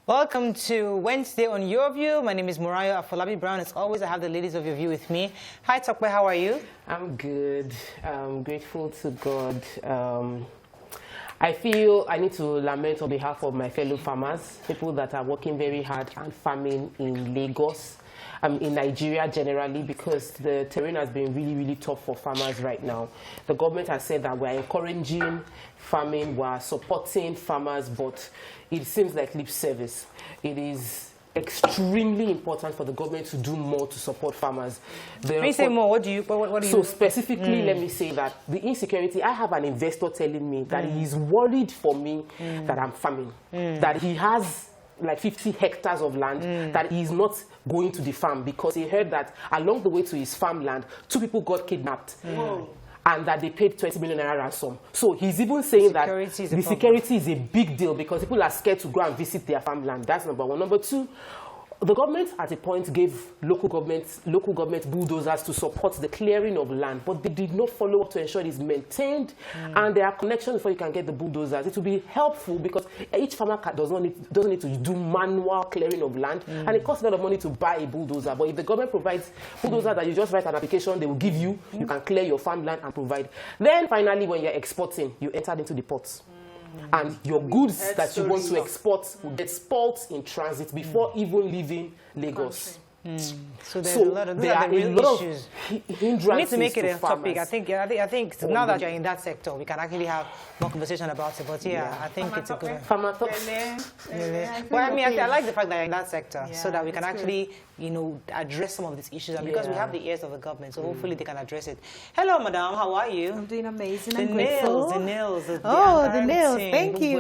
Welcome to Wednesday on Your View. My name is Morayo Afolabi Brown. As always, I have the ladies of Your View with me. Hi, Tokwe, how are you? I'm good. I'm grateful to God. I feel I need to lament on behalf of my fellow farmers, people that are working very hard and farming in Lagos, in Nigeria generally, because the terrain has been really, really tough for farmers right now. The government has said that we're encouraging farming, we're supporting farmers, but it seems like lip service. It is extremely important for the government to do more to support farmers. When you say more, what do you So specifically, let me say that the insecurity, I have an investor telling me that he's worried for me that I'm farming, that he has like 50 hectares of land that he's not going to the farm because he heard that along the way to his farmland, 2 people got kidnapped. And that they paid 20 million naira ransom. So he's even saying that the security is a big deal because people are scared to go and visit their farmland. That's number one. Number two, the government at a point gave local government bulldozers to support the clearing of land, but they did not follow up to ensure it is maintained and there are connections before you can get the bulldozers. It will be helpful because each farmer doesn't need to do manual clearing of land, and it costs a lot of money to buy a bulldozer. But if the government provides bulldozer that you just write an application, they will give you, you can clear your farmland and provide. Then finally, when you're exporting, you enter into the ports. And your goods that you want to export will get spoiled in transit before even leaving Lagos. So there's a lot of issues. Hindrances. We need to make it a farmers. topic. I think now that you're in that sector, we can actually have more conversation about it. But yeah. I think it's a good one. Farmer thoughts. Well, I mean, I like the fact that you're in that sector, so that we can actually, address some of these issues. And because we have the ears of the government, so hopefully they can address it. Hello, madam. How are you? I'm doing amazing. The I'm grateful. nails. The nails. Thank you.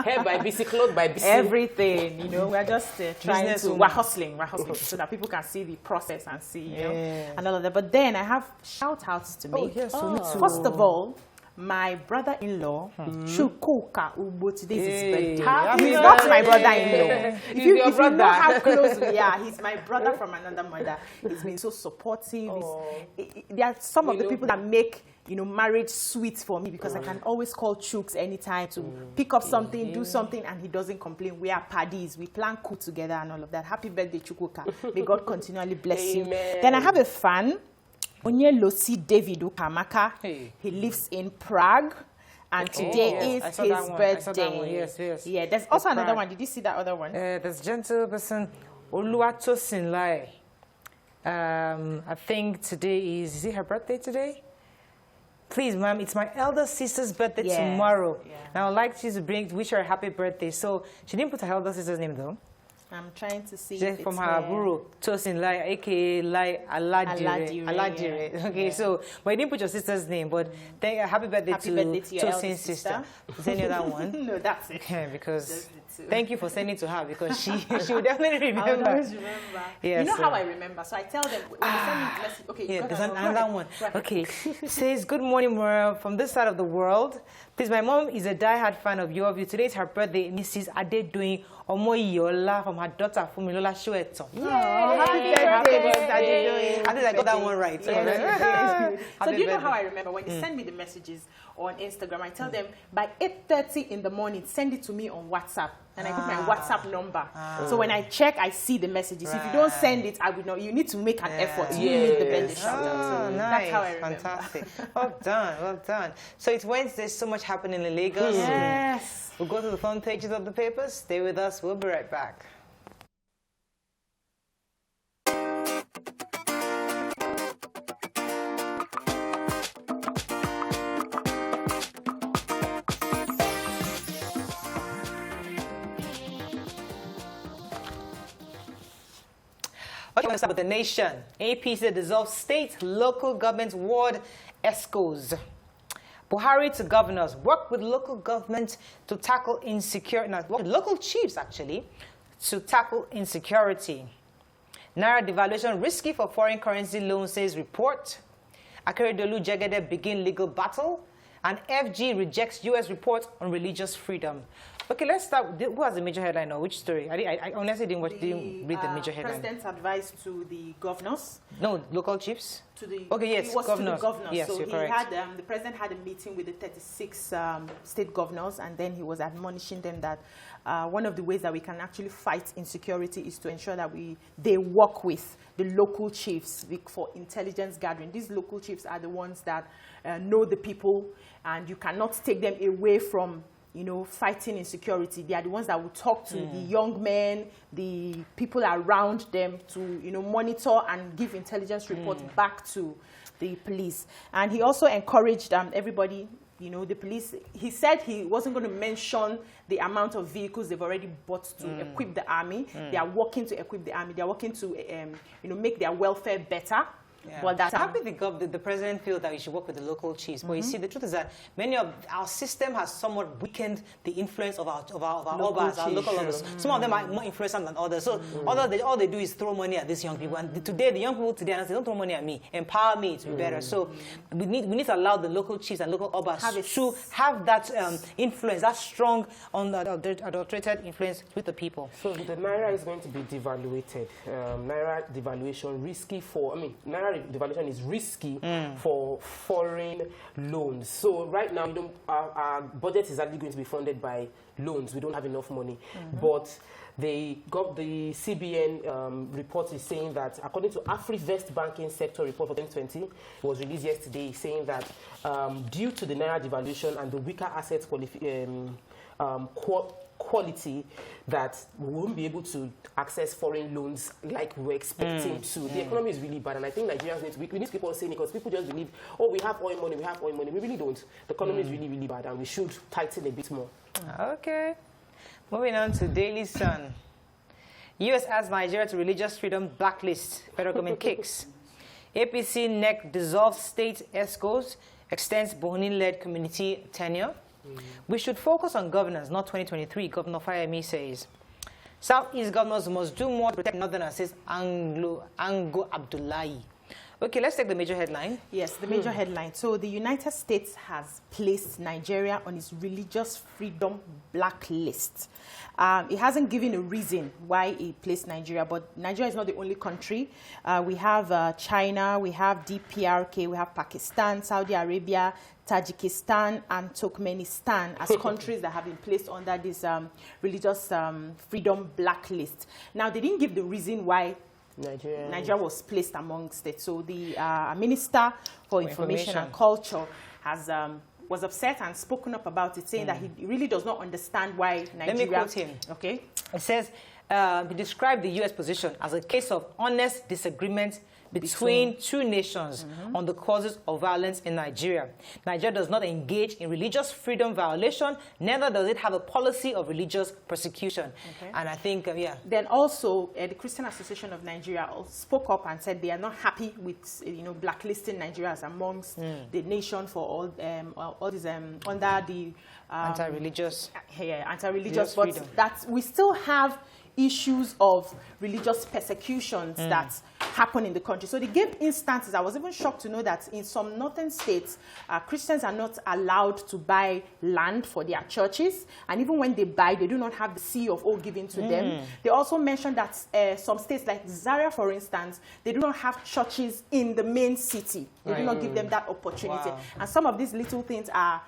Hair by BC, clothes by BC. Everything. We're just trying to. We're hustling so that people can see the process and see, and all of that. But then I have shout outs to make. First of all, my brother-in-law, Chukwuka Ugbo, today is his birthday. He's not my brother-in-law. If you know how close we are, he's my brother from another mother. He's been so supportive. There are some of the people that make marriage sweet for me because I can always call Chuks anytime to pick up something, do something, and he doesn't complain. We are paddies. We plan cook together and all of that. Happy birthday, Chukwuka. May God continually bless you. Then I have a fan, Onyelosi David Ukamaka. He lives in Prague. And today is his birthday. Yes. Yeah, there's also another one. Did you see that other one? There's gentle person, Oluwatosin Lai. I think today is it her birthday today? Please, ma'am, it's my elder sister's birthday tomorrow. Now, I'd like you to wish her a happy birthday. So, she didn't put her elder sister's name, though. I'm trying to see if from her guru, Tosin Lai, a.k.a. Lai Aladire. Okay, so, but you didn't put your sister's name, but happy birthday to Tosin's sister. Is there any other one? No, that's it. Yeah, because thank you for sending it to her, because she will definitely remember. I will always remember. Yes, how I remember? So I tell them, when they send me the message, okay, there's another one. Okay, says, good morning, Mora, from this side of the world. Please, my mom is a diehard fan of Your View. Today is her birthday. Mrs. Adedoyin Omoyola from her daughter Fumilola Shoeton. Happy birthday, I think I got that one right. So do you know how I remember? When they send me the messages on Instagram, I tell them by 8:30 in the morning, send it to me on WhatsApp. And I put my WhatsApp number. So when I check, I see the messages. If you don't send it, I will know. You need to make an effort. You need the birthday shout out. Nice. That's how I remember. Fantastic. Well done. So it's Wednesday, so much happening in Lagos. Yes. We'll go to the front pages of the papers. Stay with us. We'll be right back. Okay, let's start with the nation. APC dissolves state, local government ward ESCOs. Buhari to governors, work with local government to tackle insecurity. Work with local chiefs, actually, to tackle insecurity. Naira devaluation risky for foreign currency loans, says report. Akeredolu Jegede begin legal battle. And FG rejects U.S. report on religious freedom. Okay, let's start. Who has the major headline now? Which story? I honestly didn't read the major headline. President's advice to the governors. No, local chiefs. To the yes, governors. To the governors. Yes, so you're he correct. had the president had a meeting with the 36 state governors, and then he was admonishing them that one of the ways that we can actually fight insecurity is to ensure that they work with the local chiefs for intelligence gathering. These local chiefs are the ones that know the people, and you cannot take them away from fighting insecurity. They are the ones that will talk to the young men, the people around them to, monitor and give intelligence reports back to the police. And he also encouraged everybody, the police. He said he wasn't going to mention the amount of vehicles they've already bought to equip the army. They are working to equip the army. They are working to, make their welfare better. Yeah. But that's how did the president feel that we should work with the local chiefs? But you see, the truth is that many of our system has somewhat weakened the influence of our obas, our local obas. Some of them are more influential than others. So all they do is throw money at these young people. And today, the young people today, they don't throw money at me. Empower me to be better. So we need to allow the local chiefs and local obas to have that influence, that strong, unadulterated influence with the people. So the naira is going to be devaluated. Naira devaluation risky for. Naira devaluation is risky for foreign loans. So right now, our budget is actually going to be funded by loans. We don't have enough money. But the CBN report is saying that, according to AfriVest Banking Sector Report for 2020, it was released yesterday, saying that due to the naira devaluation and the weaker asset quality, that we won't be able to access foreign loans like we were expecting to. The economy is really bad, and I think Nigerians we need to keep on saying it, because people just believe, we have oil money, we have oil money. We really don't. The economy is really, really bad, and we should tighten a bit more. Okay. Moving on to Daily Sun. U.S. adds Nigeria to religious freedom blacklist. Federal government kicks. APC NEC dissolves state ESCOs, extends Bohuni-led community tenure. We should focus on governance, not 2023, Governor Fayemi says. Southeast governors must do more to protect Northerners, says Ango Abdullahi. Okay, let's take the major headline. Yes, the major headline. So the United States has placed Nigeria on its religious freedom blacklist. It hasn't given a reason why it placed Nigeria, but Nigeria is not the only country. We have China, we have DPRK, we have Pakistan, Saudi Arabia, Tajikistan, and Turkmenistan as countries that have been placed under this religious freedom blacklist. Now, they didn't give the reason why Nigeria was placed amongst it. So the Minister for Information and Culture has was upset and spoken up about it, saying that he really does not understand why Nigeria... Let me quote him. Okay. It says, he described the U.S. position as a case of honest disagreement between two nations on the causes of violence in Nigeria. Nigeria does not engage in religious freedom violation, neither does it have a policy of religious persecution. Okay. And I think, Then also, the Christian Association of Nigeria spoke up and said they are not happy with, blacklisting Nigeria as amongst the nation for all these, under the... anti-religious. Anti-religious, but that we still have issues of religious persecutions that happen in the country. So they gave instances. I was even shocked to know that in some northern states, Christians are not allowed to buy land for their churches. And even when they buy, they do not have the CO given to them. They also mentioned that some states like Zaria, for instance, they do not have churches in the main city. They do not give them that opportunity. Wow. And some of these little things are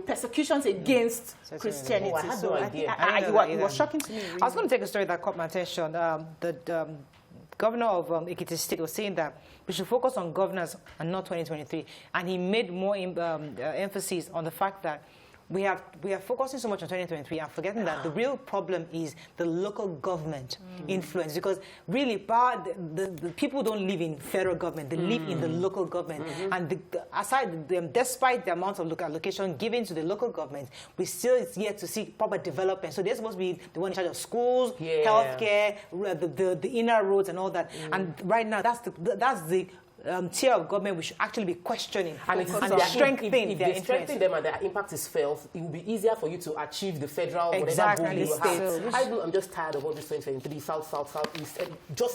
persecutions against Christianity. I had no idea. It was shocking to me. Really. I was going to take a story that caught my attention. The governor of Ekiti State was saying that we should focus on governance and not 2023. And he made more emphasis on the fact that we are focusing so much on 2023 and forgetting that the real problem is the local government influence, because really the people don't live in federal government, they live in the local government. And despite the amount of allocation given to the local government, we still is yet to see proper development. So they're supposed to be the one in charge of schools, healthcare, the inner roads and all that. And right now that's the tier of government we should actually be questioning and strengthening if they strengthen them and their impact is felt, it will be easier for you to achieve the federal whatever goal you have. I'm just tired of all this 2023 south east.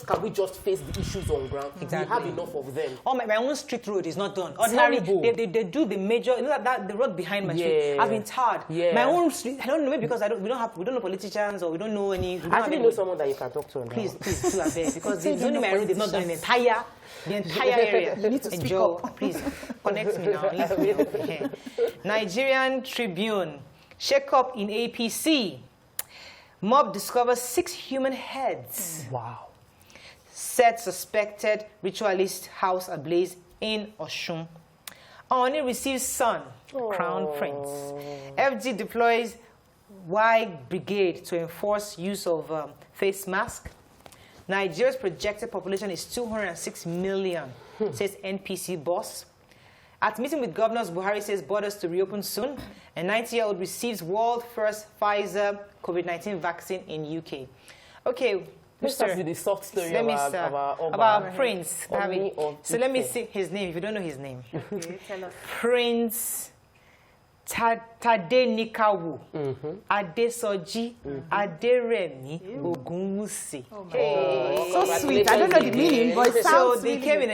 Can we just face the issues on ground? We have enough of them. Oh, my own street road is not done. Ordinarily, they do the major. You know that the road behind my street has been tarred. My own street. I don't know, maybe because we don't know politicians or we don't know any. I actually know someone that you can talk to. Please, do a bit, because the only my road is not done in the entire area. You need to speak up. Please connect me now. Leave me over here. Nigerian Tribune. Shake up in APC. Mob discovers 6 human heads. Wow. Set suspected ritualist house ablaze in Osun. Oni receives son, Crown Prince. FG deploys Y Brigade to enforce use of face mask. Nigeria's projected population is 206 million, says NPC boss. At meeting with governors, Buhari says borders to reopen soon. A 90-year-old receives world first Pfizer COVID-19 vaccine in UK. Okay, let's start with the soft story about Prince. So let me see his name, if you don't know his name. Okay, tell us. Prince Tadenikawu, Adesoji, Aderemi, Ogunwusi. So sweet. I don't know the meaning, but it sounds they came in.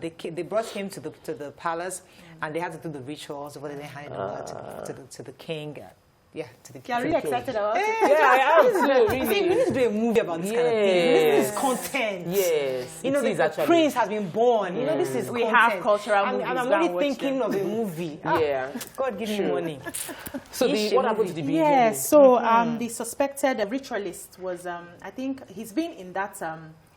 They brought him to the palace, and they had to do the rituals before they handed over to the king. Yeah, to the king. You're really excited about it? Yeah, I am. Really. See, we need to do a movie about this kind of thing. This is content. Yes. You know, the prince has been born. You know, this is we content. have cultural movies. I'm only thinking of a movie. God give me money. So what happened to the baby? Yeah, so the suspected ritualist was, I think he's been in that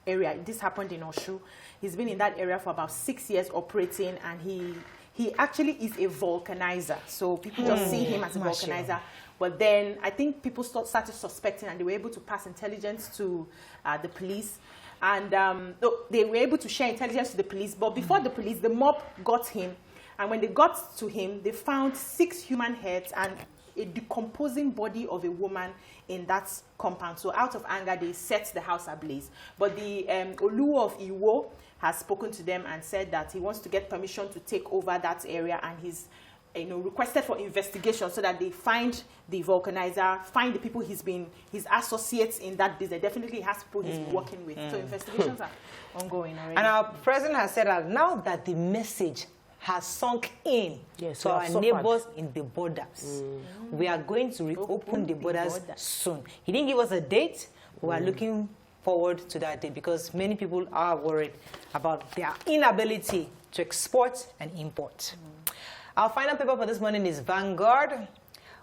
area. This happened in Osun. He's been in that area for about 6 years operating, and he actually is a vulcanizer. So people just see him as a vulcanizer. But then I think people started suspecting, and they were able to pass intelligence to the police. And they were able to share intelligence to the police. But before the police, the mob got him. And when they got to him, they found 6 human heads and a decomposing body of a woman in that compound. So out of anger, they set the house ablaze. But the Oluwo of Iwo has spoken to them and said that he wants to get permission to take over that area, and he's requested for investigation so that they find the vulcanizer, find the people his associates in that business. Definitely has people he's been working with. So investigations are ongoing already. And our president has said that now that the message has sunk in to our neighbors in the borders, we are going to reopen the borders soon. He didn't give us a date. We are looking forward to that day because many people are worried about their inability to export and import. Our final paper for this morning is Vanguard.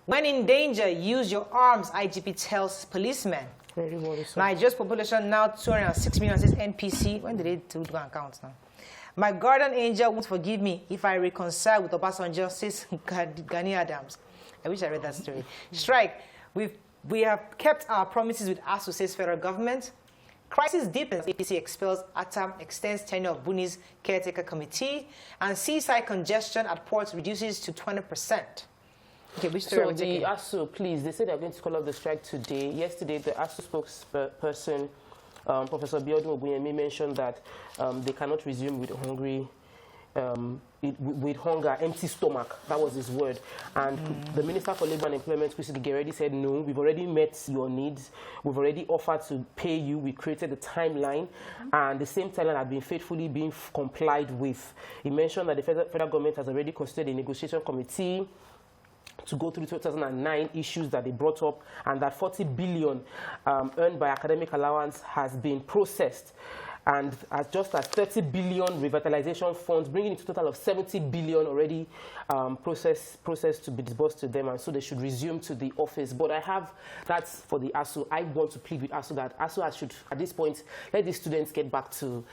When in danger, use your arms, IGP tells policemen. Very worrisome. Nigeria's population now 206 million, says NPC. When did they do the accounts now? My guardian angel won't forgive me if I reconcile with Obasanjo, says Gani Adams. I wish I read that story. Strike. We have kept our promises with ASUU, says federal government. Crisis deepens. APC expels ATAM, extends tenure of Buni's caretaker committee, and seaside congestion at ports reduces to 20%. Okay, which story so the ASUU, please, they said they're going to call off the strike today. Yesterday, the ASUU spokesperson, Professor Biodun Ogunyemi, mentioned that they cannot resume with hunger, empty stomach. That was his word. And the Minister for Labour and Employment, Christy Geredi, said, no, we've already met your needs. We've already offered to pay you. We created the timeline. And the same timeline had been faithfully being complied with. He mentioned that the federal government has already constituted a negotiation committee to go through 2009 issues that they brought up, and that 40 billion earned by academic allowance has been processed. And just as 30 billion revitalization funds, bringing it to a total of 70 billion already processed to be disbursed to them, and so they should resume to the office. But that's for the ASUU. I want to plead with ASUU that ASUU should, at this point, let the students get back to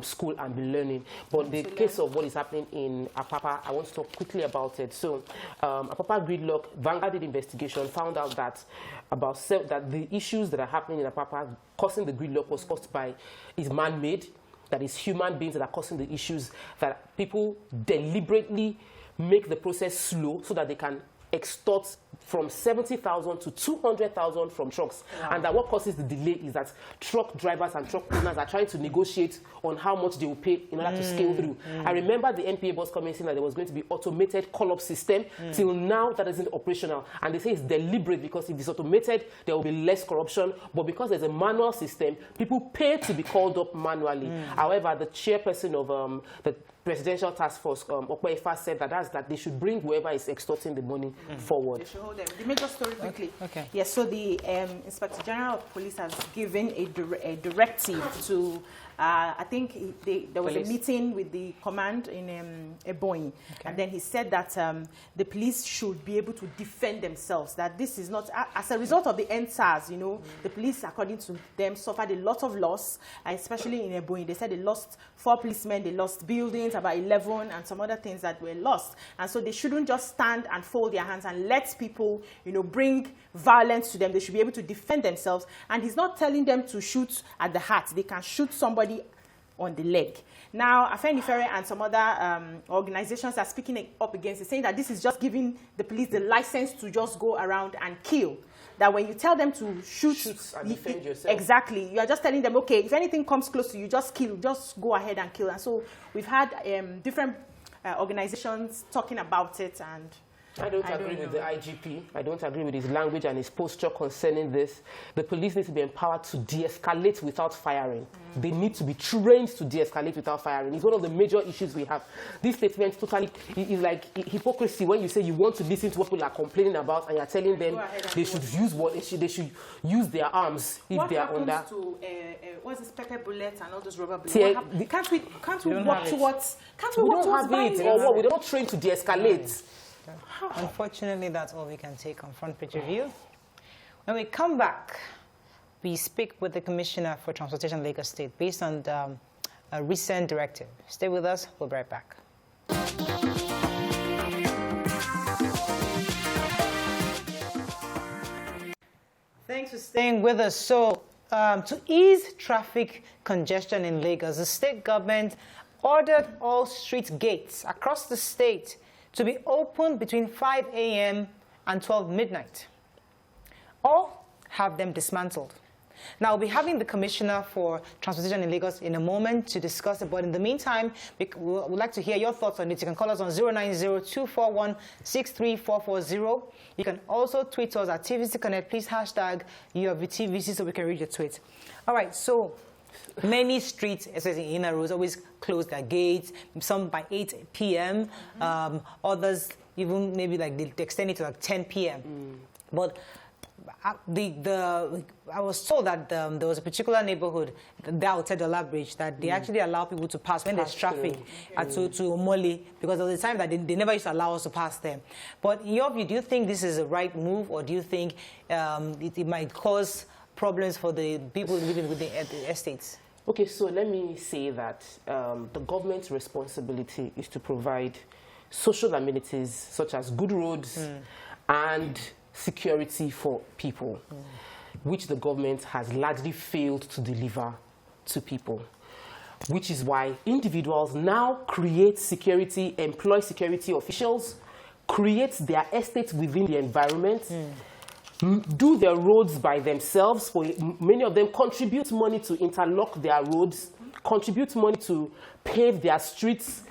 school and be learning. But the case of what is happening in Apapa, I want to talk quickly about it. So, Apapa gridlock, Vanguard did investigation, found out that that the issues that are happening in Apapa causing the gridlock was caused by is man-made, that is human beings that are causing the issues, that people deliberately make the process slow so that they can extort from 70,000 to 200,000 from trucks. Wow. And that what causes the delay is that truck drivers and truck owners are trying to negotiate on how much they will pay in order to scale through. I remember the NPA boss coming saying that there was going to be automated call-up system. Till now, that isn't operational. And they say it's deliberate because if it's automated, there will be less corruption. But because there's a manual system, people pay to be called up manually. However, the chairperson of the Presidential Task Force, Okwefa, said that they should bring whoever is extorting the money forward. They should hold them. The major story quickly. Okay. Yes, so the Inspector General of Police has given a directive to, I think there was a meeting with the command in Ebonyi, and then he said that the police should be able to defend themselves, that this is not, as a result of the NSAS, you know, the police, according to them, suffered a lot of loss, especially in Ebonyi. They said they lost 4 policemen, they lost buildings, about 11, and some other things that were lost. And so they shouldn't just stand and fold their hands and let people, you know, bring violence to them. They should be able to defend themselves. And he's not telling them to shoot at the heart. They can shoot somebody on the leg. Now, Afenifere and some other organizations are speaking up against it, saying that this is just giving the police the license to just go around and kill. That when you tell them to shoot and defend yourself. Exactly. You are just telling them, okay, if anything comes close to you, just kill, just go ahead and kill. And so we've had different organizations talking about it, and I don't agree with the IGP. I don't agree with his language and his posture concerning this. The police need to be empowered to de-escalate without firing. They need to be trained to de-escalate without firing. It's one of the major issues we have. This statement totally is like hypocrisy when you say you want to listen to what people are complaining about and you're telling them they should use they should use their arms if they are under. What happens to what's this pepper bullets and all those rubber bullets? Can't we work towards? Can't we work towards buying it? Or what? We don't train to de-escalate. Unfortunately, that's all we can take on Front Page Review. When we come back, we speak with the Commissioner for Transportation, Lagos State, based on a recent directive. Stay with us. We'll be right back. Thanks for staying with us. So, to ease traffic congestion in Lagos, the state government ordered all street gates across the state to be open between 5 a.m. and 12 midnight, or have them dismantled. Now, we'll be having the Commissioner for Transportation in Lagos in a moment to discuss it, but in the meantime, we'd like to hear your thoughts on it. You can call us on 090-241-63440. You can also tweet us at TVC Connect. Please hashtag UVTVC so we can read your tweet. All right, so many streets, especially in inner roads, always close their gates, some by 8 p.m., others even maybe like they extend it to like 10 p.m. But I was told that there was a particular neighborhood, the outside the Lab Bridge, that they actually allow people to pass when there's traffic to Omole, because of the time that they never used to allow us to pass them. But in your view, do you think this is a right move, or do you think it might cause problems for the people living within the estates? Okay, so let me say that the government's responsibility is to provide social amenities such as good roads and security for people, which the government has largely failed to deliver to people, which is why individuals now create security, employ security officials, create their estates within the environment, do their roads by themselves. For many of them contribute money to interlock their roads, contribute money to pave their streets,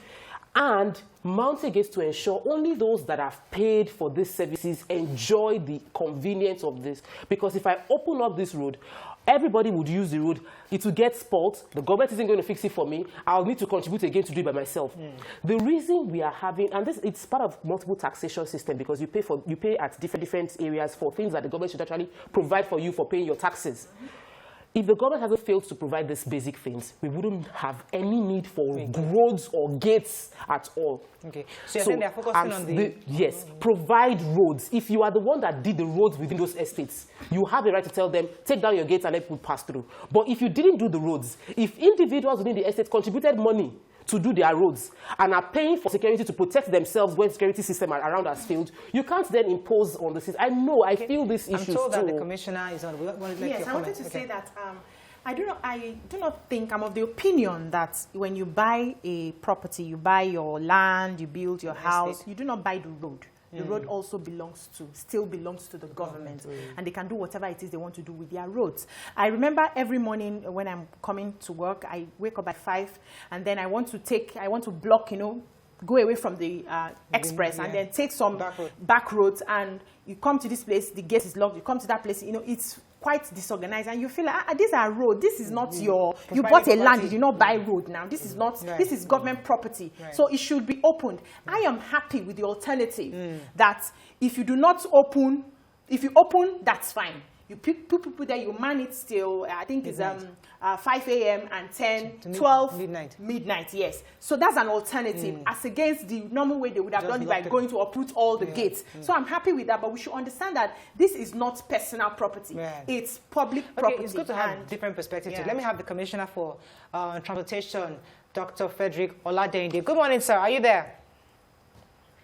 and mount a gate to ensure only those that have paid for these services enjoy the convenience of this. Because if I open up this road, everybody would use the road. It will get spoiled. The government isn't going to fix it for me. I'll need to contribute again to do it by myself. The reason we are having, and this, it's part of multiple taxation system, because you pay at different areas for things that the government should actually provide for you for paying your taxes. If the government hasn't failed to provide these basic things, we wouldn't have any need for roads or gates at all. Okay. So you're saying they're focusing on the... Yes. Provide roads. If you are the one that did the roads within those estates, you have the right to tell them, take down your gates and let people pass through. But if you didn't do the roads, if individuals within the estate contributed money to do their roads and are paying for security to protect themselves when security system around has failed, you can't then impose on the system. I know, I feel this issue. I'm told that the Commissioner is on. Yes, I wanted to say that I do not think, I'm of the opinion that when you buy a property, you buy your land, you build your house, you do not buy the road. the road also still belongs to the government. And they can do whatever it is they want to do with their roads. I remember every morning when I'm coming to work, I wake up at 5, and then I want to block, go away from the express and then take some back roads, and you come to this place, the gate is locked, you come to that place, it's quite disorganized, and you feel like, these are road, this is not you bought a land, you did not buy road now, this is not, this is government property, so it should be opened. I am happy with the alternative that if you do not open, if you open, that's fine. You put people there, you man it still, I think it's 5 a.m. and 10, 12, midnight, yes. So that's an alternative as against the normal way they would have done it by going to uproot all the gates. So I'm happy with that, but we should understand that this is not personal property. It's public property. It's good to have different perspectives. Let me have the Commissioner for Transportation, Dr. Frederick Oladende. Good morning, sir. Are you there?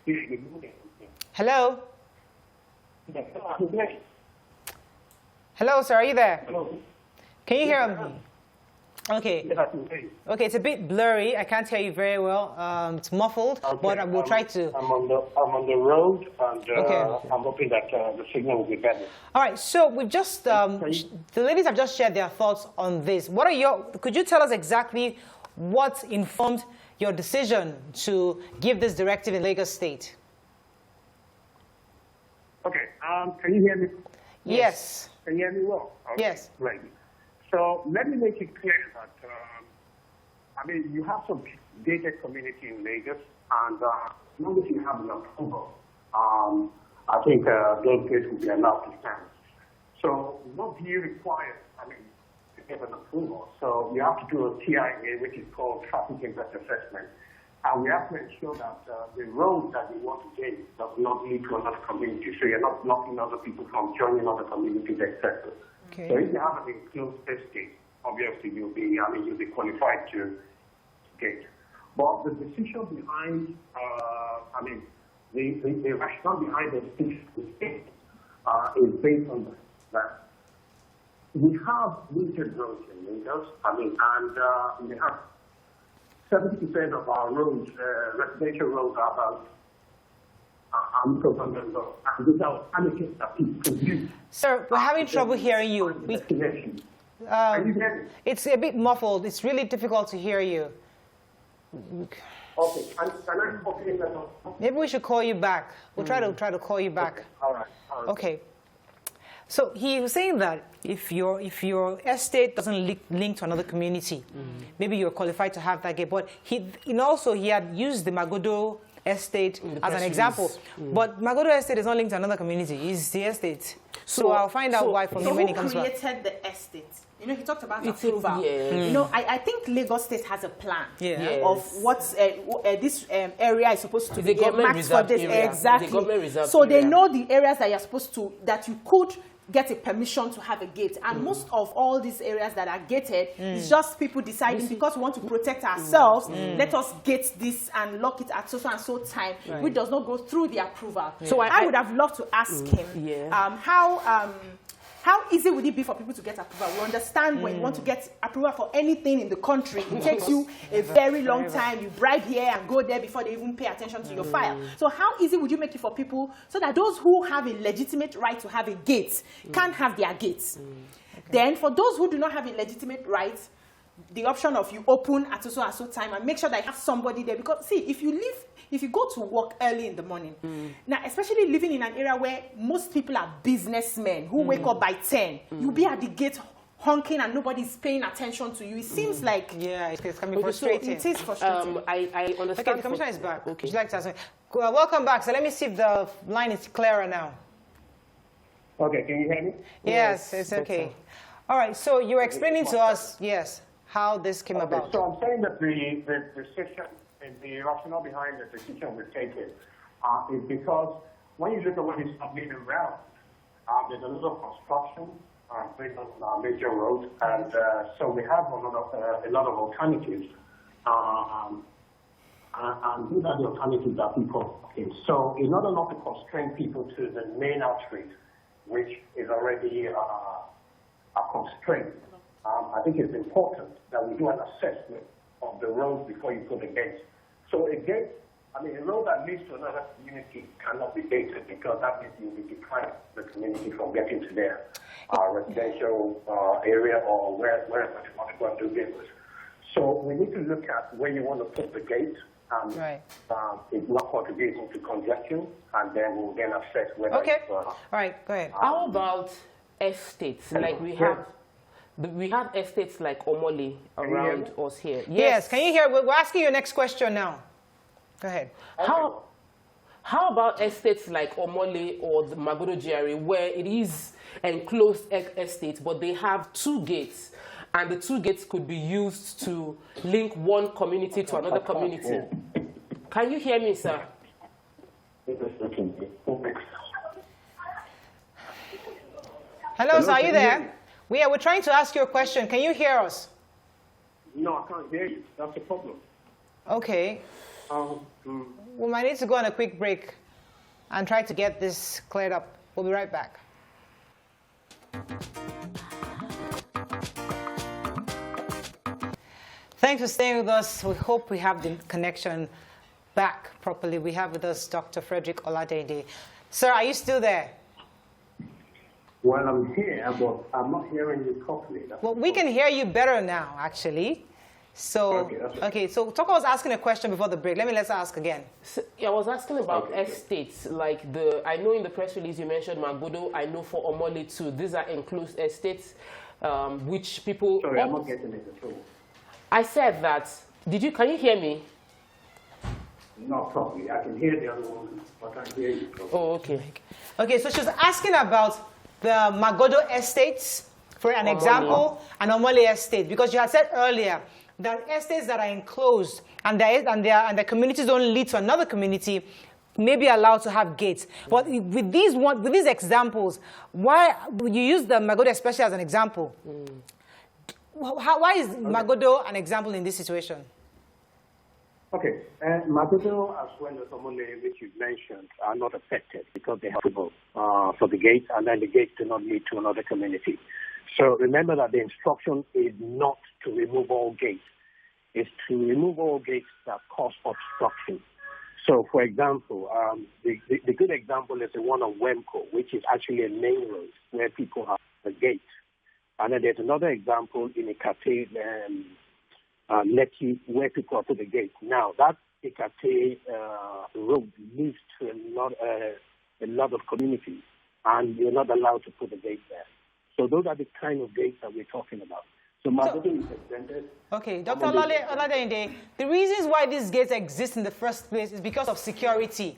Good morning. Hello? Hello, sir. Are you there? Hello. Can you hear me? Okay. Okay, it's a bit blurry. I can't hear you very well. It's muffled, but we'll try to. I'm on the road, and I'm hoping that the signal will be better. All right. So we've just the ladies have just shared their thoughts on this. What are could you tell us exactly what informed your decision to give this directive in Lagos State? Okay. Can you hear me? Yes. Can you hear me well? Okay, yes. Great. So let me make it clear that, you have some gated community in Lagos, and as long as you have an approval, I think those gates will be allowed to stand. So what do you require, to get an approval? So you have to do a TIA, which is called Traffic Impact Assessment. And we have to ensure that the road that we want to gain does not lead to another community. So you're not blocking other people from joining other communities, etc. Okay. So if you have an enclosed estate, obviously you'll be qualified to gate. But the decision behind, the rationale behind the state is based on that we have limited roads in Lagos. And we have 70% of our roads, residential roads, are about government roads, and these are allocated that people produce. Sir, we're having trouble hearing you. Are you hearing me? It's a bit muffled. It's really difficult to hear you. Okay. Can I okay that? Maybe we should call you back. We'll try to call you back. Okay. All right. Okay. So he was saying that if your estate doesn't link to another community, maybe you're qualified to have that gate. But he had used the Magodo estate as an example. But Magodo estate is not linked to another community. It's the estate. So I'll find out why from him when he comes back. Who created the estate? He talked about approval. I think Lagos State has a plan of what this area is supposed to be. The government reserved area. Exactly. The government reserved so area. They know the areas that you're supposed to, that you could get a permission to have a gate. And most of all these areas that are gated is just people deciding, because we want to protect ourselves, let us gate this and lock it at so and so time, which does not go through the approval. So I would have loved to ask him how easy would it be for people to get approval? We understand when you want to get approval for anything in the country, it takes you a very long time. You bribe here and go there before they even pay attention to your file. So how easy would you make it for people so that those who have a legitimate right to have a gate can have their gates? Then for those who do not have a legitimate right, the option of you open at so and so time and make sure that you have somebody there. Because see, if you go to work early in the morning, now especially living in an area where most people are businessmen who wake up by 10, you'll be at the gate honking and nobody's paying attention to you. It seems like it's can be frustrating. So it is frustrating. I understand. Okay, the Commissioner is back. Would you like to ask me? Welcome back. So let me see if the line is clearer now. Okay, can you hear me? Yes, it's okay. All right, so you were explaining to us, how this came about. So I'm saying that the decision and the rationale behind the decision we've taken is because when you look at what is happening around, there's a lot of construction based on major roads, and so we have a lot of alternatives, and these are the alternatives that people in. So in order not to constrain people to the main outreach, which is already a constraint, I think it's important that we do an assessment of the roads before you put a gate. So a gate I mean, a road that leads to another community cannot be gated because that means you will deprive the community from getting to their residential area or wherever you want to go and do business. So we need to look at where you want to put the gate. It's not contributing to congestion, and then we'll then assess whether. Okay. All right. Go ahead. How about estates? Like we have estates like Omole around us here. Yes. Can you hear? We're asking your next question now. Go ahead. How about estates like Omole or the Magodo GRA, where it is enclosed estate, but they have 2 gates, and the 2 gates could be used to link one community to another community? Can you hear me, sir? Hello, sir. Are you there? We're trying to ask you a question. Can you hear us? No, I can't hear you. That's the problem. Okay. We might need to go on a quick break and try to get this cleared up. We'll be right back. Thanks for staying with us. We hope we have the connection back properly. We have with us Dr. Frederick Oladende. Sir, are you still there? Well, I'm here, but I'm not hearing you properly. Well, we can hear you better now, actually. So, so Toko was asking a question before the break. Let's ask again. So, I was asking about estates. Like I know in the press release you mentioned Magodo. I know for Omole too. These are enclosed estates, which people. Sorry, I'm not getting it at all. I said that. Can you hear me? Not properly. I can hear the other one, but I can't hear you properly. Oh, okay. Okay, so she's asking about the Magodo estates, for an example, and Omole estate, because you had said earlier that estates that are enclosed and the communities don't lead to another community may be allowed to have gates. But with these examples, why you use the Magodo especially as an example? Why is Magodo an example in this situation? Okay, Magodo as well as Omole, which you've mentioned, are not affected because they have approval for the gate, and then the gates do not lead to another community. So remember that the instruction is not to remove all gates. It's to remove all gates that cause obstruction. So, for example, the good example is the one on Wemco, which is actually a main road where people have a gate. And then there's another example in Ikate, Lekki, where people have put the gate. Now, that Ikate road leads to a lot of communities, and you're not allowed to put a gate there. So those are the kind of gates that we're talking about. So Magodo is exempted. Okay, Dr. Oladende, the reasons why these gates exist in the first place is because of security.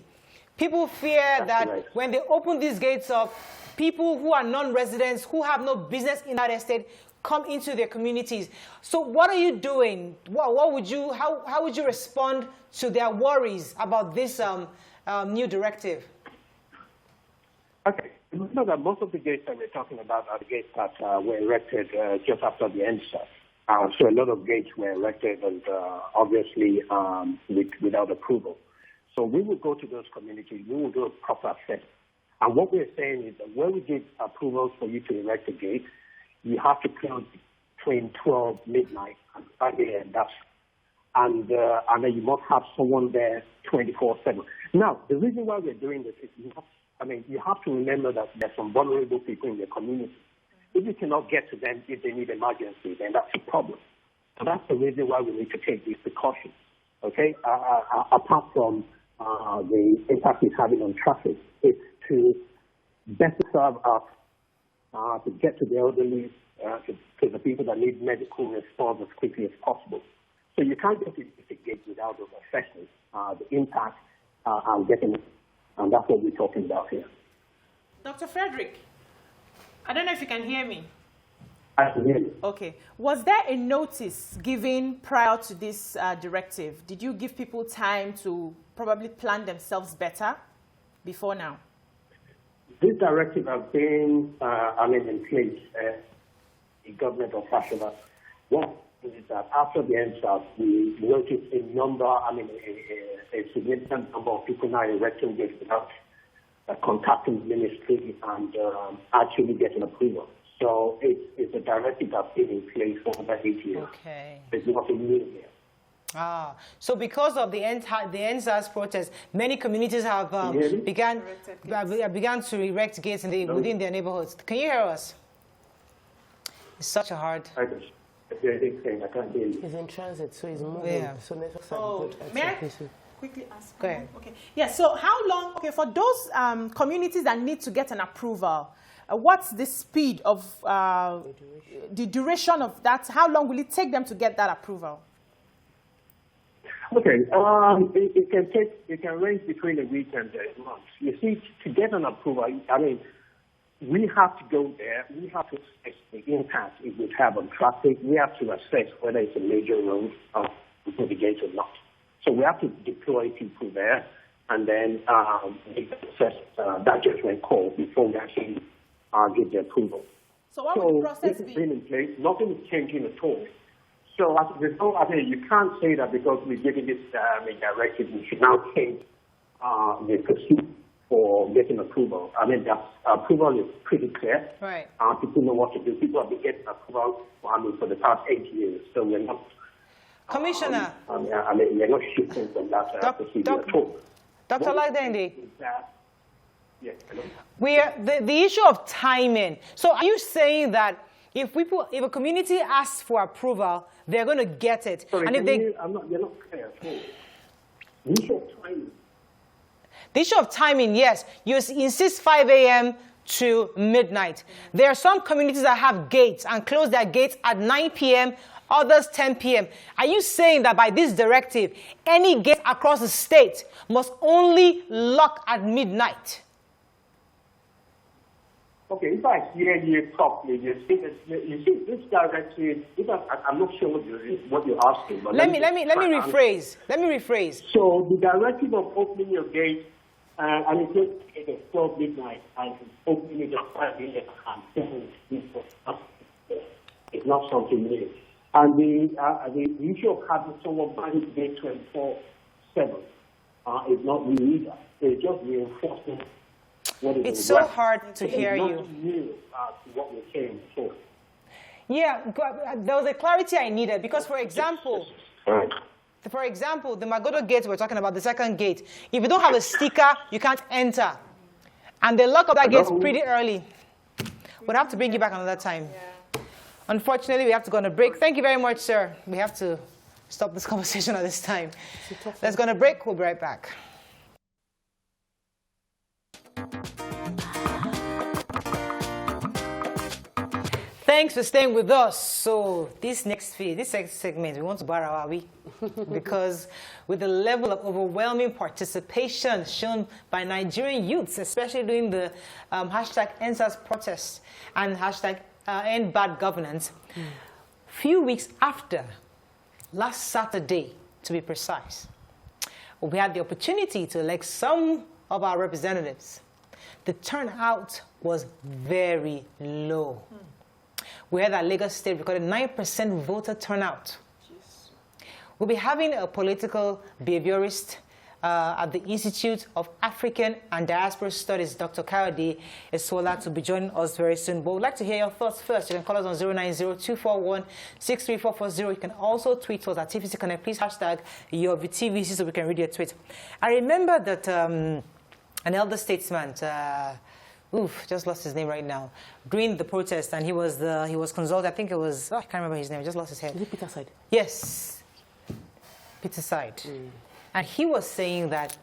People fear that when they open these gates up, people who are non-residents, who have no business in that estate, come into their communities. So what are you doing? How would you respond to their worries about this new directive? Okay. Remember that most of the gates that we're talking about are the gates that were erected just after the EndSARS. So a lot of gates were erected and obviously without approval. So we will go to those communities. We will do a proper assessment. And what we're saying is that when we give approval for you to erect a gate, you have to close between 12 midnight and 5 a.m. And then you must have someone there 24/7. Now, the reason why we're doing this is you have to remember that there's some vulnerable people in the community. If you cannot get to them if they need emergency, then that's a problem. So that's the reason why we need to take these precautions, okay? Apart from the impact it's having on traffic, it's to better serve us, to get to the elderly, to the people that need medical response as quickly as possible. So you can't just investigate without those assessments, the impact on getting it. And that's what we're talking about here. Dr. Frederick, I don't know if you can hear me. I can hear you. Okay. Was there a notice given prior to this directive? Did you give people time to probably plan themselves better before now? This directive has been, in place. The government of Fashola. One is that after the EndSARS, we noticed a significant number of people now erecting gates without contacting the ministry and actually getting approval. So it's a directive that's been in place for over 8 years. Okay. There's nothing new here. So because of the NSAS protest, many communities have began to erect gates within their neighborhoods. Can you hear us? It's such a hard... I can't hear you. He's in transit, so he's moving. Yeah. So networks may I quickly ask? Go ahead. Okay. Yeah, so how long, for those communities that need to get an approval, what's the speed of the duration of that? How long will it take them to get that approval? Okay, it can range between a week and a month. You see, to get an approval, I mean, we have to go there. We have to assess the impact it would have on traffic. We have to assess whether it's a major road before the gate or not. So we have to deploy people there and then assess that judgment call before we actually get the approval. So what would the process be? Been in place. Nothing is changing at all. So as a result, I mean, you can't say that because we're giving this directive, we should now change the pursuit for getting approval. I mean, the approval is pretty clear. Right. People know what to do. People have been getting approval for the past 8 years. So we're not... Commissioner. We're not shifting from that procedure at all. Dr. Lagdende. Yes, hello? The issue of timing. So are you saying that if a community asks for approval, they're going to get it? Sorry, and if you're not clear at all. The issue of timing. The issue of timing, yes. You insist 5 a.m. to midnight. There are some communities that have gates and close their gates at 9 p.m., others 10 p.m. Are you saying that by this directive, any gate across the state must only lock at midnight? Okay, if I hear you properly, you see this directive. I'm not sure what you're asking. But let me rephrase. Let me rephrase. So the directive of opening your gate, and it's just at 12 midnight, and opening it at 5 a.m. It's not something new. And the issue of having someone manage the gate 24/7 is not new either. It's just reinforcing. It's so hard to hear you. New to what we're saying before. Yeah, there was a clarity I needed because, for example, the Magodo gate we're talking about, the second gate, if you don't have a sticker, you can't enter. And they lock up that gate pretty early. We'll have to bring you back another time. Yeah. Unfortunately, we have to go on a break. Thank you very much, sir. We have to stop this conversation at this time. Let's go on a break. We'll be right back. Thanks for staying with us. So this next segment, we want to borrow, are we? Because with the level of overwhelming participation shown by Nigerian youths, especially during the hashtag NSAS protests and hashtag End Bad Governance, few weeks after, last Saturday to be precise, we had the opportunity to elect some of our representatives. The turnout was very low. We heard that Lagos State recorded 9% voter turnout. We'll be having a political behaviorist at the Institute of African and Diaspora Studies, Dr. Kayode Esola, to be joining us very soon. But we'd like to hear your thoughts first. You can call us on 090-241-63440. You can also tweet us at TVC Connect. Please hashtag your TVC so we can read your tweet. I remember that an elder statesman, just lost his name right now, during the protest, and he was consulted. I think it was, I can't remember his name, I just lost his head. Is it Peter Side? Yes, Peter Side. And he was saying that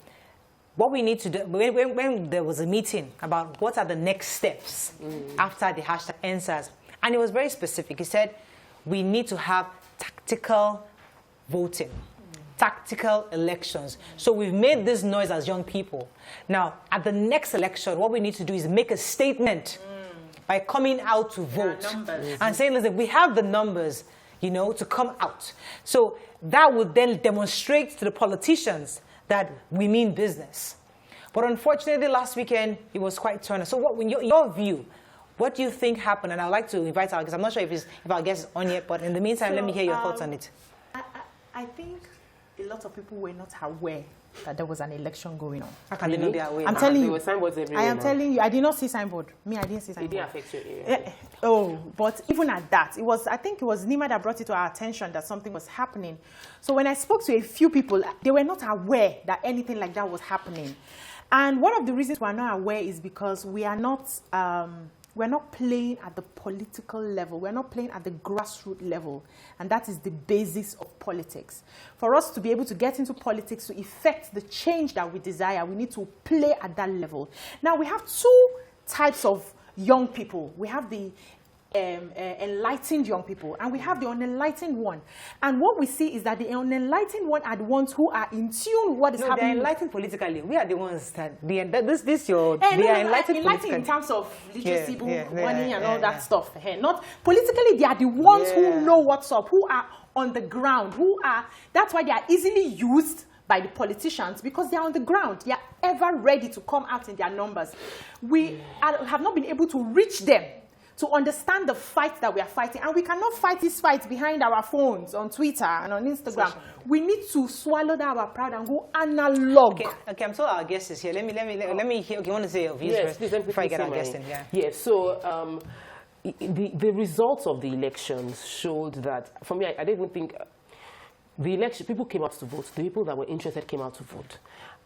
what we need to do, when there was a meeting about what are the next steps after the hashtag NSAS, and it was very specific. He said, we need to have tactical voting. Tactical elections. So we've made this noise as young people. Now, at the next election, what we need to do is make a statement by coming out to vote and saying, listen, we have the numbers, to come out. So that would then demonstrate to the politicians that we mean business. But unfortunately, last weekend, it was quite turner. So what, in your view, what do you think happened? And I'd like to invite our guest. I'm not sure if our guest is on yet, but in the meantime, let me hear your thoughts on it. I think a lot of people were not aware that there was an election going on. How can they know they are aware? I'm telling you. There were signboards everywhere. I am telling you, I did not see signboard. Me, I didn't see signboard. It didn't affect your area. Oh, but even at that, I think it was Nima that brought it to our attention that something was happening. So when I spoke to a few people, they were not aware that anything like that was happening. And one of the reasons we're not aware is because we're not playing at the political level. We're not playing at the grassroots level. And that is the basis of politics. For us to be able to get into politics, to effect the change that we desire, we need to play at that level. Now, we have two types of young people. We have the enlightened young people, and we have the unenlightened one. And what we see is that the unenlightened one are the ones who are in tune with what is happening. They're enlightened politically. We are the ones that they are enlightened in terms of literacy, money, and all that stuff. Not politically, they are the ones who know what's up, who are on the ground, that's why they are easily used by the politicians, because they are on the ground. They are ever ready to come out in their numbers. We have not been able to reach them to understand the fight that we are fighting. And we cannot fight this fight behind our phones, on Twitter and on Instagram. We need to swallow that our pride and go analog. Okay, I'm told our guest is here. Let me hear. Okay, you want to say your views first before I get our guest in? Yes, so the results of the elections showed that, for me, I didn't even think the election, people came out to vote. The people that were interested came out to vote.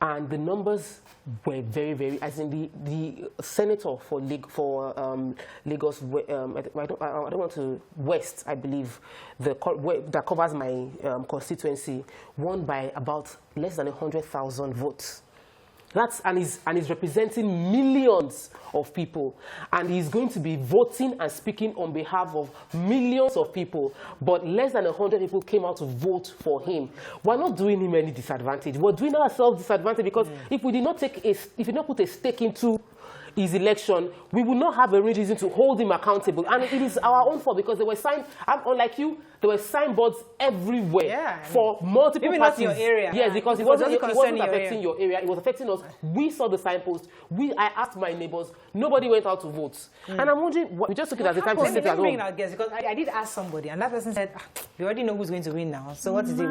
And the numbers were very, very, as in the senator for Lagos, I don't want to, West, I believe, that covers my constituency, won by about less than 100,000 votes. And he's representing millions of people. And he's going to be voting and speaking on behalf of millions of people. But less than 100 people came out to vote for him. We're not doing him any disadvantage. We're doing ourselves disadvantage because if we did not put a stake into his election, we would not have a reason to hold him accountable. And it is our own fault because there were unlike you, there were signboards everywhere for multiple even parties. Not your area. Yes, because it wasn't affecting your area. It was affecting us. We saw the signpost. I asked my neighbors. Nobody went out to vote. And I'm wondering, we just took it as a time to sit at home. Because I did ask somebody, and that person said, we already know who's going to win now. So what is it?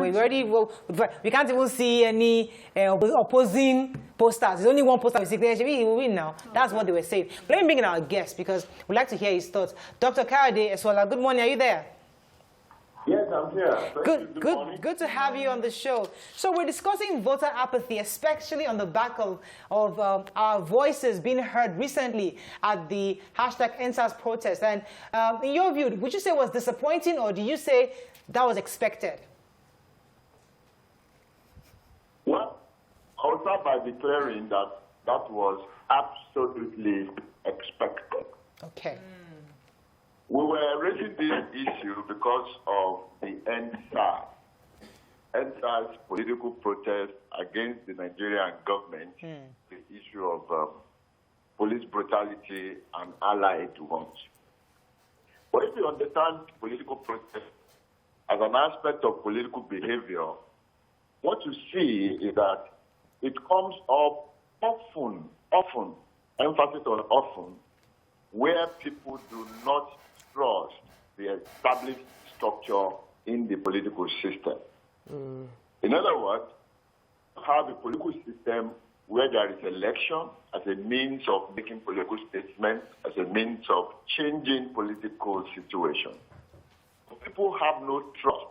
We can't even see any opposing posters. There's only one poster we see. He will win now. That's what they were saying. But let me bring in our guest because we'd like to hear his thoughts. Dr. Kayode Eswola, good morning. Are you there? Yes, I'm here. Good to have you on the show. So we're discussing voter apathy, especially on the back of our voices being heard recently at the #EndSARS protest. And in your view, would you say it was disappointing, or do you say that was expected? Well, I will start by declaring that was absolutely expected. Okay. We were raising this issue because of the EndSARS political protest against the Nigerian government, the issue of police brutality and allied ones. But if you understand political protest as an aspect of political behavior, what you see is that it comes up often, emphasis on often, where people do not trust the established structure in the political system. In other words, have a political system where there is election as a means of making political statements, as a means of changing political situation. People have no trust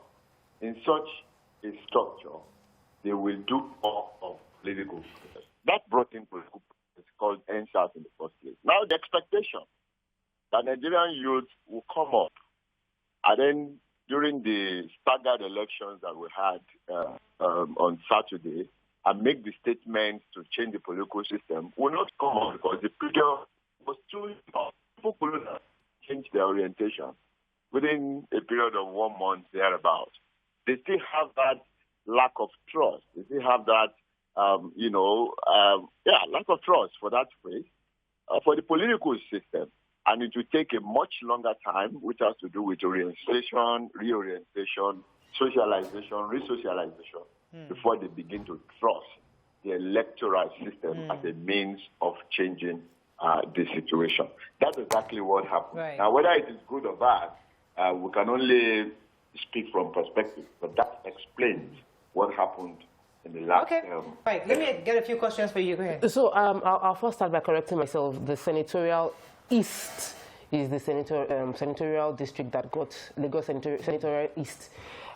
in such a structure. They will do more of political protest. That brought in political protest called EndSARS in the first place. Now the expectation that Nigerian youth will come up, and then during the staggered elections that we had on Saturday, and make the statement to change the political system, will not come up because the period was too long. People could not change their orientation within a period of 1 month, thereabout. They still have that lack of trust. They still have that, lack of trust for that phrase, for the political system. And it will take a much longer time, which has to do with orientation, reorientation, socialization, resocialization, before they begin to trust the electoral system as a means of changing the situation. That's exactly what happened. Right. Now, whether it is good or bad, we can only speak from perspective, but that explains what happened in the last Okay. Right. Let me get a few questions for you. Go ahead. So I'll first start by correcting myself. The senatorial East is the senatorial district that got Lagos senatorial East.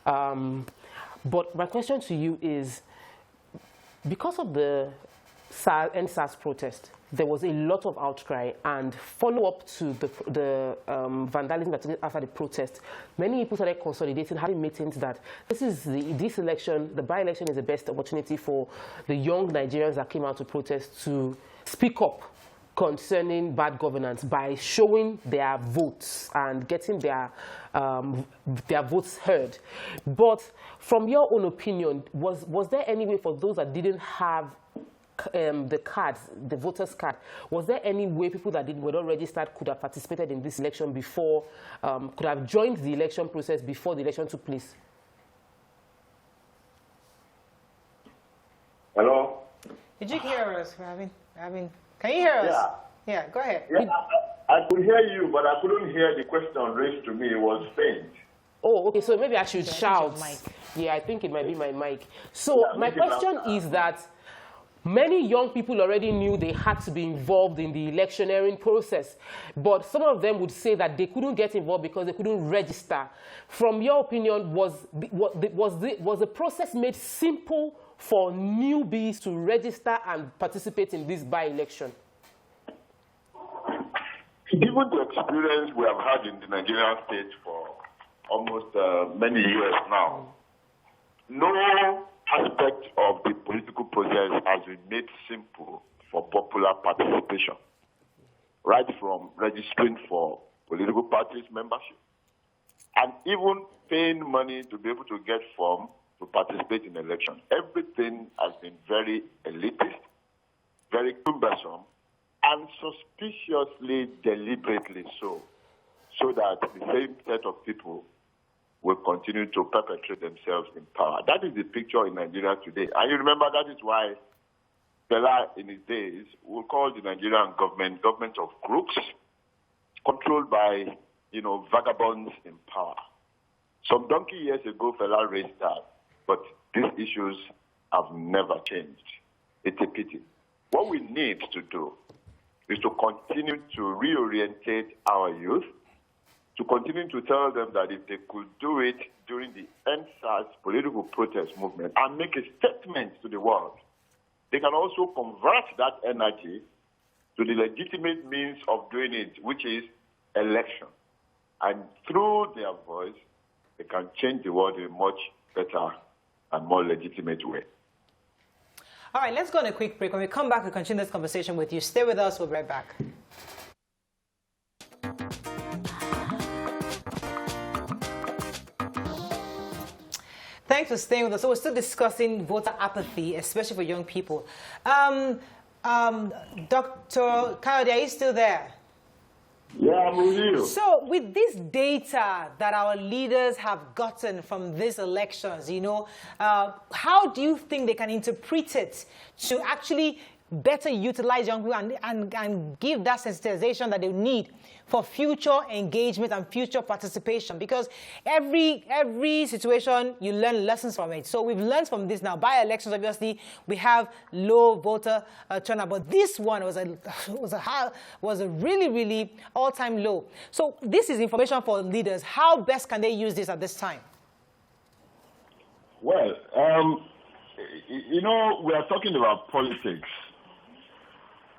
But my question to you is, because of the NSAS protest, there was a lot of outcry and follow-up to the vandalism that took place after the protest. Many people started consolidating, having meetings that this election, the by-election, is the best opportunity for the young Nigerians that came out to protest to speak up concerning bad governance by showing their votes and getting their votes heard. But from your own opinion, was there any way for those that didn't have the cards, the voters' card, was there any way people that were not registered could have participated in this election before, could have joined the election process before the election took place? Hello? Did you hear us, Robin? Can you hear us? Yeah, go ahead. Yeah, I could hear you, but I couldn't hear the question raised to me. It was faint. Oh, okay, so maybe I should shout. Yeah, I think it might be my mic. So my question is that many young people already knew they had to be involved in the electioneering process, but some of them would say that they couldn't get involved because they couldn't register. From your opinion, was the process made simple for newbies to register and participate in this by-election? Given the experience we have had in the Nigerian state for almost many years now, no aspect of the political process has been made simple for popular participation, right from registering for political parties membership and even paying money to be able to get form to participate in elections. Everything has been very elitist, very cumbersome, and suspiciously deliberately so that the same set of people will continue to perpetrate themselves in power. That is the picture in Nigeria today. And you remember that is why Bella in his days would call the Nigerian government of crooks controlled by, vagabonds in power. Some donkey years ago, Fela raised that, but these issues have never changed. It's a pity. What we need to do is to continue to reorientate our youth, to continue to tell them that if they could do it during the NSAS political protest movement and make a statement to the world, they can also convert that energy to the legitimate means of doing it, which is election. And through their voice, they can change the world in a much better and more legitimate way. All right, let's go on a quick break. When we come back, we'll continue this conversation with you. Stay with us. We'll be right back. Thanks for staying with us. So we're still discussing voter apathy, especially for young people. Dr. Kayode, are you still there? Yeah, I'm with you. So with this data that our leaders have gotten from these elections, how do you think they can interpret it to actually better utilize young people and give that sensitization that they need for future engagement and future participation? Because every situation, you learn lessons from it. So we've learned from this now. By elections, obviously, we have low voter turnout, but this one was a really, really all-time low. So this is information for leaders. How best can they use this at this time? Well, we are talking about politics.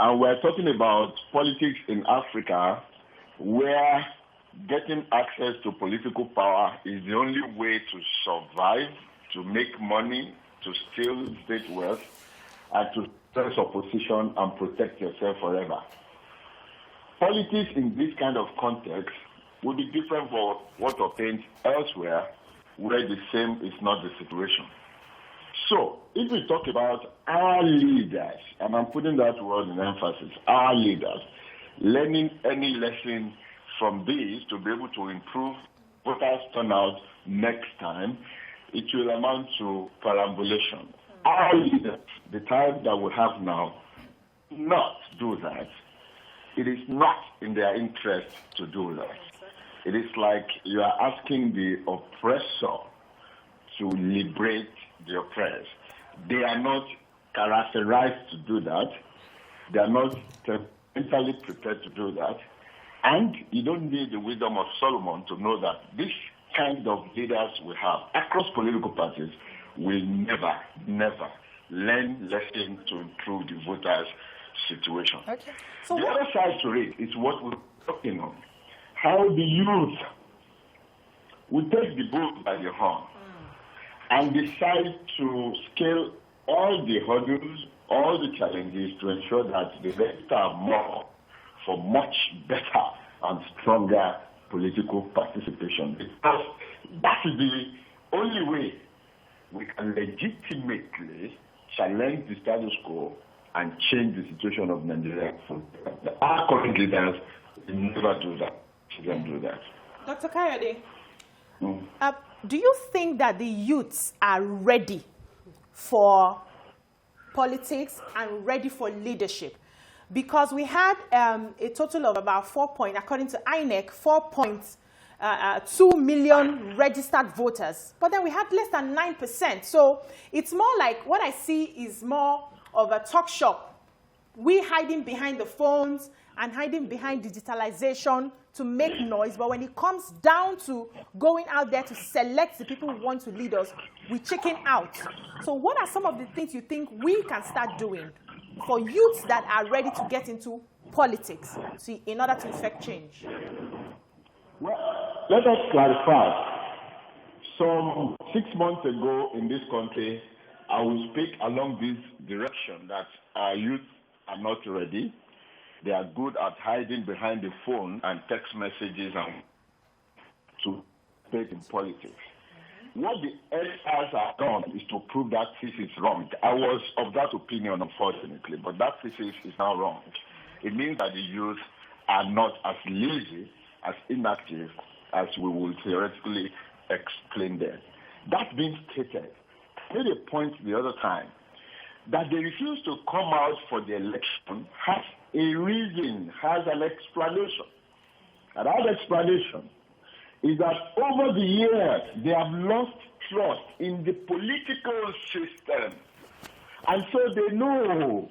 And we're talking about politics in Africa, where getting access to political power is the only way to survive, to make money, to steal state wealth, and to press opposition and protect yourself forever. Politics in this kind of context would be different from what obtains elsewhere, where the same is not the situation. So, if we talk about our leaders, and I'm putting that word in emphasis, our leaders, learning any lesson from this to be able to improve voters' turnout next time, it will amount to perambulation. Our leaders, the time that we have now, not do that. It is not in their interest to do that. It is like you are asking the oppressor to liberate the oppressed. They are not characterized to do that. They are not mentally prepared to do that. And you don't need the wisdom of Solomon to know that this kind of leaders we have across political parties will never learn lessons to improve the voters' situation. Okay. So the other side to it is what we're talking on. How the youth will take the bull by the horn and decide to scale all the hurdles, all the challenges to ensure that they register more for much better and stronger political participation. Because that is the only way we can legitimately challenge the status quo and change the situation of Nigeria. Our current leaders will never do that. They don't do that. Dr. Kayode, do you think that the youths are ready for politics and ready for leadership? Because we had a total of about according to INEC, 4.2 million registered voters. But then we had less than 9%. So it's more like, what I see is more of a talk shop. We hiding behind the phones and hiding behind digitalization to make noise. But when it comes down to going out there to select the people who want to lead us, we chicken out. So what are some of the things you think we can start doing for youths that are ready to get into politics in order to effect change? Well, let us clarify. Some 6 months ago in this country, I will speak along this direction that our youth are not ready. They are good at hiding behind the phone and text messages and to participate in politics. What the elders have done is to prove that thesis wrong. I was of that opinion, unfortunately, but that thesis is now wrong. It means that the youth are not as lazy, as inactive as we will theoretically explain them. That being stated, I made a point the other time that they refuse to come out for the election has a reason, has an explanation. And that explanation is that over the years, they have lost trust in the political system. And so they know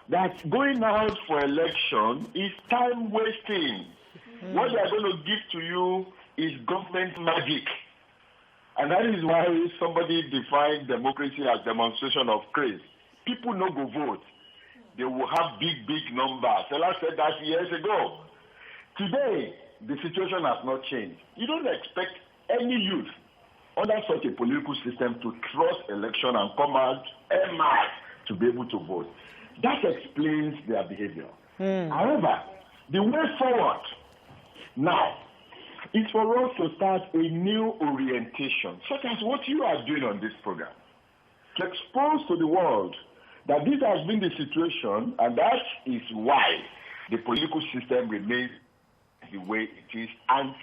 that going out for election is time wasting. What they are going to give to you is government magic. And that is why somebody defined democracy as demonstration of grace. People no go vote. They will have big numbers. Ella said that years ago. Today, the situation has not changed. You don't expect any youth under such a political system to trust election and come out en masse to be able to vote. That explains their behavior. However, the way forward now is for us to start a new orientation, such as what you are doing on this program, to expose to the world that this has been the situation, and that is why the political system remains the way it is. And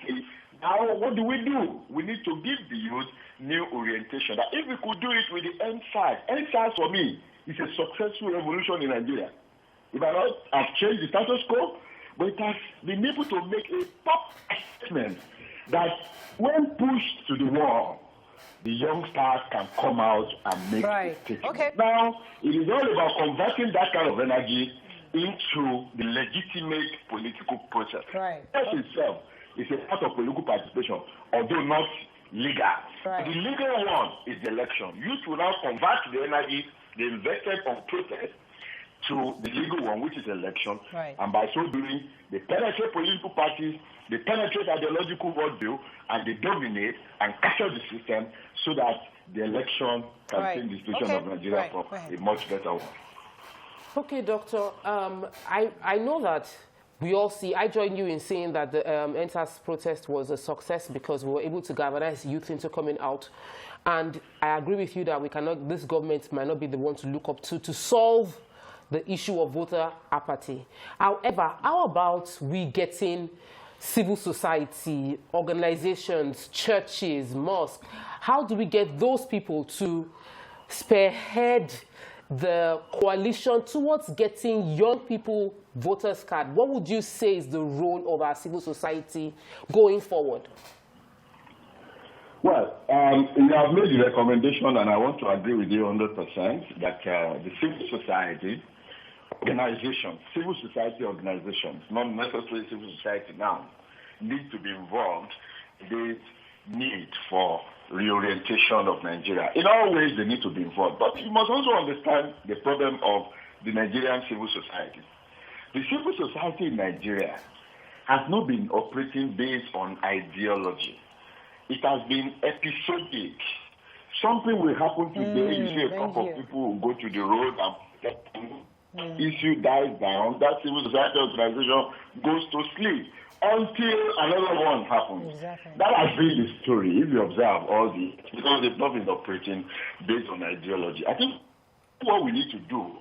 now, what do? We need to give the youth new orientation. That if we could do it with the NSAS for me is a successful revolution in Nigeria. It might not have changed the status quo, but it has been able to make a pop statement that when pushed to the wall, the youngsters can come out and make a statement. Okay. Now, it is all about converting that kind of energy into the legitimate political process. That itself is a part of political participation, although not legal. The legal one is the election. Youth will now convert the energy they invested on protest to the legal one, which is election. And by so doing, they penetrate political parties, they penetrate ideological worldview, and they dominate and capture the system so that the election can change the situation of Nigeria for a much better one. Okay, Doctor. I know that we all see, I join you in saying that the NSAS protest was a success because we were able to galvanize youth into coming out. And I agree with you that we cannot, this government might not be the one to look up to solve the issue of voter apathy. However, how about we getting civil society, organizations, churches, mosques? How do we get those people to spearhead the coalition towards getting young people voters card? What would you say is the role of our civil society going forward? Well, you have made the recommendation, and I want to agree with you 100% that the civil society organizations, civil society organizations, not necessarily civil society now, need to be involved in this need for reorientation of Nigeria. In all ways, they need to be involved. But you must also understand the problem of the Nigerian civil society. The civil society in Nigeria has not been operating based on ideology. It has been episodic. Something will happen today. You see a couple of people who go to the road and issue dies down. That civil society organization goes to sleep until another one happens. Exactly. That has been the story, if you observe all this, because they've not been operating based on ideology. I think what we need to do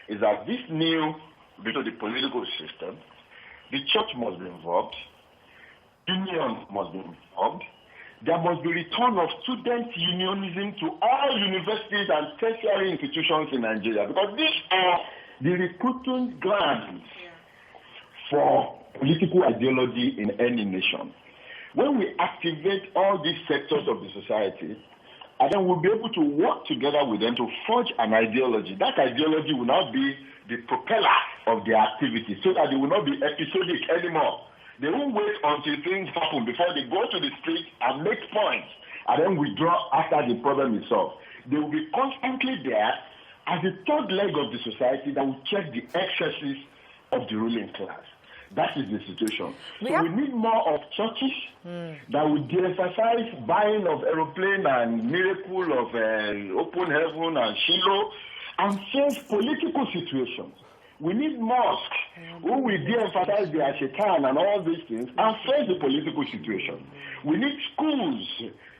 is that this new bit of the political system, the church must be involved, unions must be involved, there must be return of student unionism to all universities and tertiary institutions in Nigeria, because these are the recruiting grounds for political ideology in any nation. When we activate all these sectors of the society, and then we'll be able to work together with them to forge an ideology. That ideology will not be the propeller of their activity, so that they will not be episodic anymore. They won't wait until things happen before they go to the street and make points and then withdraw after the problem is solved. They will be constantly there as the third leg of the society that will check the excesses of the ruling class. That is the situation. So we need more of churches that will de-emphasize buying of aeroplane and miracle of open heaven and Shiloh and change political situations. We need mosques who will de-emphasize the Ashatan and all these things and face the political situation. We need schools,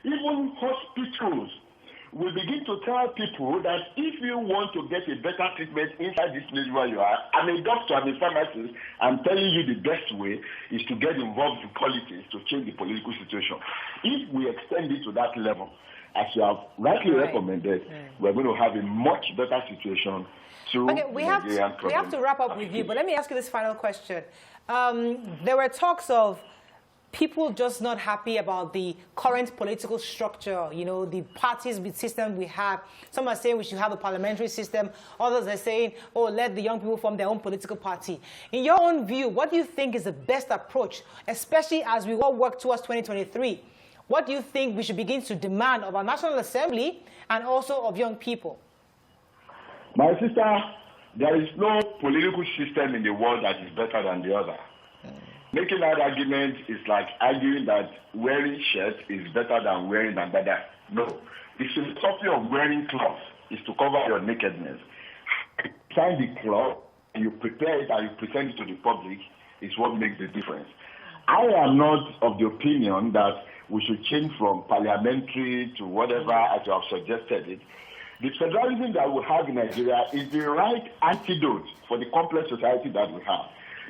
even hospitals. We begin to tell people that if you want to get a better treatment inside this place where you are, I'm a doctor, I'm a pharmacist, I'm telling you the best way is to get involved in politics to change the political situation. If we extend it to that level, as you have rightly recommended, we're going to have a much better situation. Okay, we have to wrap up with you, but let me ask you this final question. There were talks of people just not happy about the current political structure, you know, the parties system we have. Some are saying we should have a parliamentary system. Others are saying, oh, let the young people form their own political party. In your own view, what do you think is the best approach, especially as we all work towards 2023? What do you think we should begin to demand of our National Assembly and also of young people? My sister, there is no political system in the world that is better than the other. Making that argument is like arguing that wearing shirts is better than wearing bandana. No. The philosophy of wearing cloth is to cover your nakedness. Sign the cloth, and you prepare it and you present it to the public is what makes the difference. I am not of the opinion that we should change from parliamentary to whatever as you have suggested it. The federalism that we have in Nigeria is the right antidote for the complex society that we have.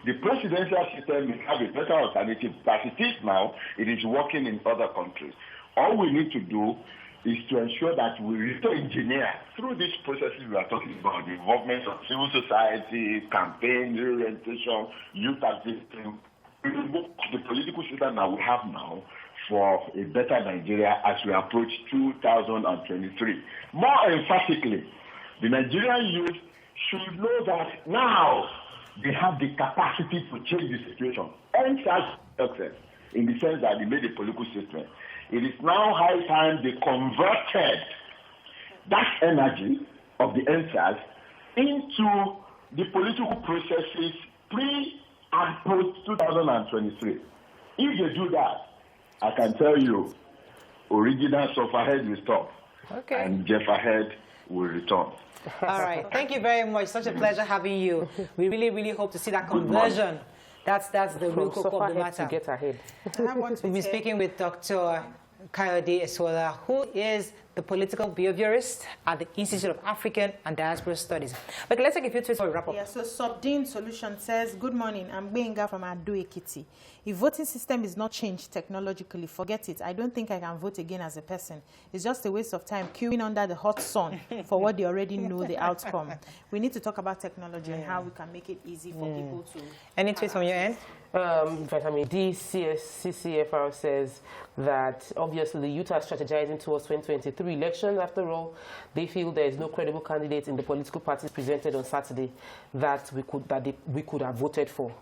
The presidential system will have a better alternative. As it is now, it is working in other countries. All we need to do is to ensure that we re-engineer through these processes we are talking about, the involvement of civil society, campaign, orientation, youth activism, the political system that we have now for a better Nigeria as we approach 2023. More emphatically, the Nigerian youth should know that now they have the capacity to change the situation. And such success, in the sense that they made a political system. It is now high time they converted that energy of the NSAS into the political processes pre and post 2023. If they do that, I can tell you, original Sufferhead will stop, and Jefferhead will return. All right. Thank you very much. Such a pleasure having you. We really, really hope to see that conversion. That's the real core of the matter. To get ahead. We'll be speaking with Dr. Kayode Esola, who is the political behaviorist at the Institute of African and Diaspora Studies. Okay, let's take a few tweets before we wrap up. Yeah, so Subdean Solution says, good morning, I'm Benga from Ado Ekiti. If voting system is not changed technologically, forget it. I don't think I can vote again as a person. It's just a waste of time queuing under the hot sun for what they already know the outcome. We need to talk about technology and how we can make it easy for people to... Any tweets from your end? Vitamin D, CCFR says that obviously the youth are strategizing towards 2023 elections. After all, they feel there is no credible candidate in the political parties presented on Saturday that we could have voted for.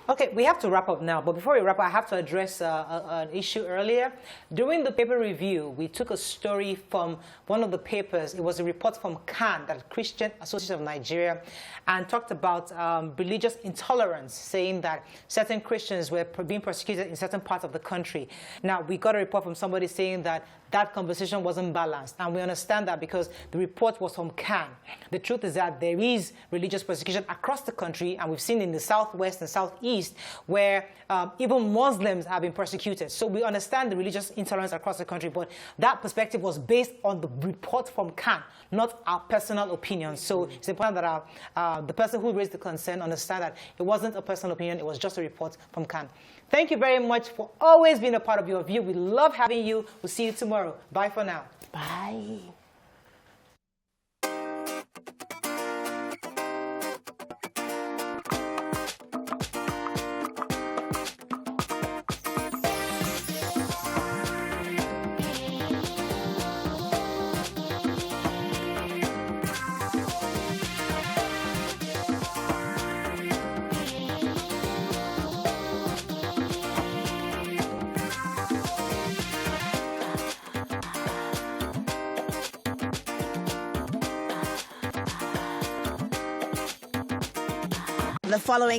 Okay, we have to wrap up now. But before we wrap up, I have to address an issue earlier. During the paper review, we took a story from one of the papers. It was a report from CAN, that Christian Association of Nigeria, and talked about religious intolerance, saying that certain Christians were being persecuted in certain parts of the country. Now, we got a report from somebody saying that that conversation wasn't balanced, and we understand that because the report was from CAN. The truth is that there is religious persecution across the country, and we've seen in the southwest and southeast where even Muslims have been persecuted. So we understand the religious intolerance across the country, but that perspective was based on the report from CAN, not our personal opinion. So it's important that the person who raised the concern understand that it wasn't a personal opinion, it was just a report from CAN. Thank you very much for always being a part of Your View. We love having you. We'll see you tomorrow. Bye for now. Bye. The following